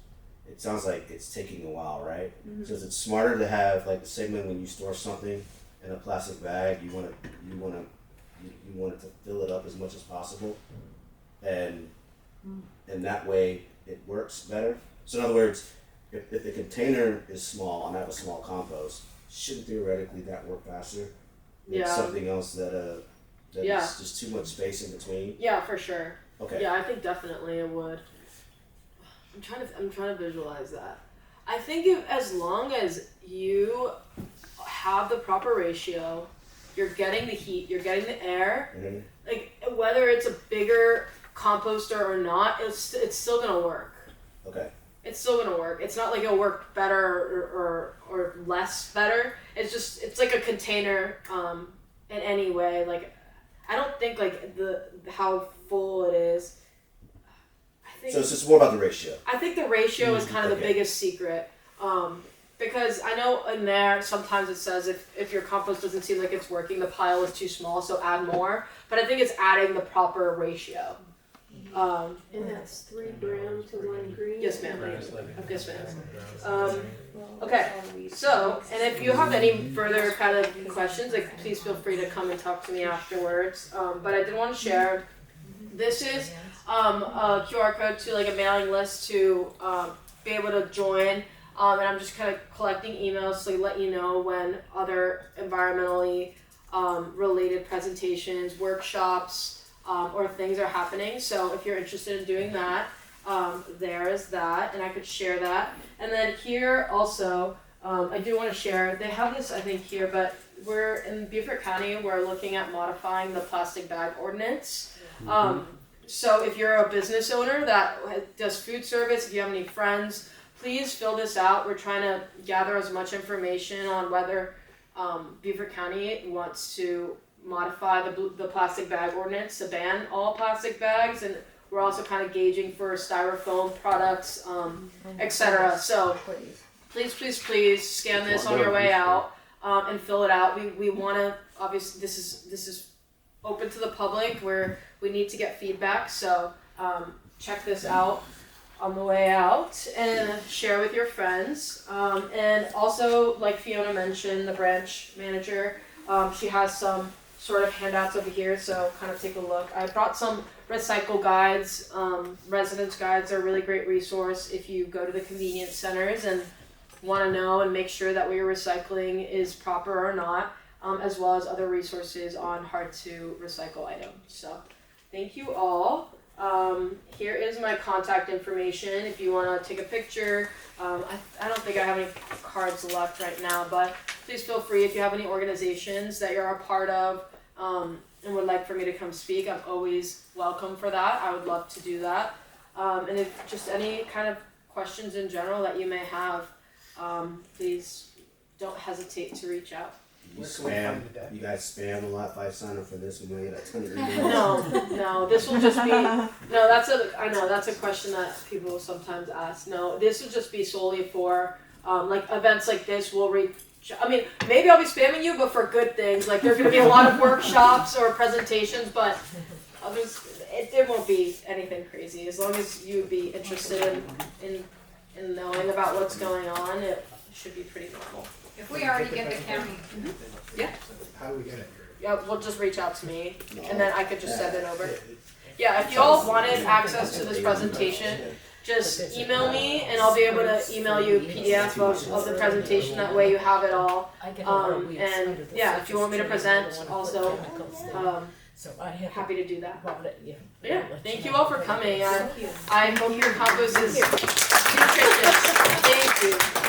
it sounds like it's taking a while, right? Mm-hmm. So is it smarter to have like the segment when you store something, in a plastic bag, you want it to fill it up as much as possible, and that way it works better. So in other words, if the container is small and I have a small compost, shouldn't theoretically that work faster? It's something else that is just too much space in between. Yeah, for sure. Okay. Yeah, I think definitely it would. I'm trying to visualize that. I think as long as you have the proper ratio, you're getting the heat, you're getting the air, like whether it's a bigger composter or not, it's still gonna work. Okay. It's still gonna work. It's not like it'll work better or less better. It's like a container in any way. Like I don't think like how full it is. So it's just more about the ratio. I think the ratio is kind of the biggest secret. Because I know in there sometimes it says if your compost doesn't seem like it's working, the pile is too small, so add more. But I think it's adding the proper ratio. And that's 3 brown to 1 green? Yes, ma'am. Yes, ma'am. Okay, so, and if you have any further kind of questions, like please feel free to come and talk to me afterwards. But I did want to share, this is a QR code to like a mailing list to be able to join. And I'm just kind of collecting emails to let you know when other environmentally related presentations, workshops, or things are happening. So if you're interested in doing that, there is that, and I could share that. And then here also, I do want to share, they have this I think here, but we're in Beaufort County, we're looking at modifying the plastic bag ordinance. So if you're a business owner that does food service, if you have any friends, please fill this out. We're trying to gather as much information on whether Beaufort County wants to modify the plastic bag ordinance to ban all plastic bags, and we're also kind of gauging for styrofoam products, etc. So please scan this on your way out and fill it out. We want to, obviously this is open to the public where we need to get feedback, so check this out on the way out and share with your friends. And also, like Fiona mentioned, the branch manager, she has some sort of handouts over here, so kind of take a look. I brought some recycle guides. Residence guides are a really great resource if you go to the convenience centers and want to know and make sure that what you're recycling is proper or not, as well as other resources on hard to recycle items. So thank you all. Here is my contact information if you want to take a picture. I don't think I have any cards left right now, but please feel free if you have any organizations that you're a part of and would like for me to come speak. I'm always welcome for that. I would love to do that. And if just any kind of questions in general that you may have, please don't hesitate to reach out. You guys spam a lot. If I sign up for this, we might get a ton of emails. No, this will just be, I know, that's a question that people sometimes ask. No, this will just be solely for, like, events like this will reach, I mean, maybe I'll be spamming you, but for good things. Like, there's gonna be a lot of workshops or presentations, but it won't be anything crazy. As long as you would be interested in knowing about what's going on, it should be pretty normal. If we already get the county. Yeah. How do we get it? Yeah, well, just reach out to me, and then I could just send it over. Yeah, if you all wanted access to this presentation, just email me, and I'll be able to email you a PDF of the presentation. That way you have it all. And yeah, if you want me to present, also, happy to do that. Yeah, thank you all for coming. I hope your compost is nutritious. Thank you.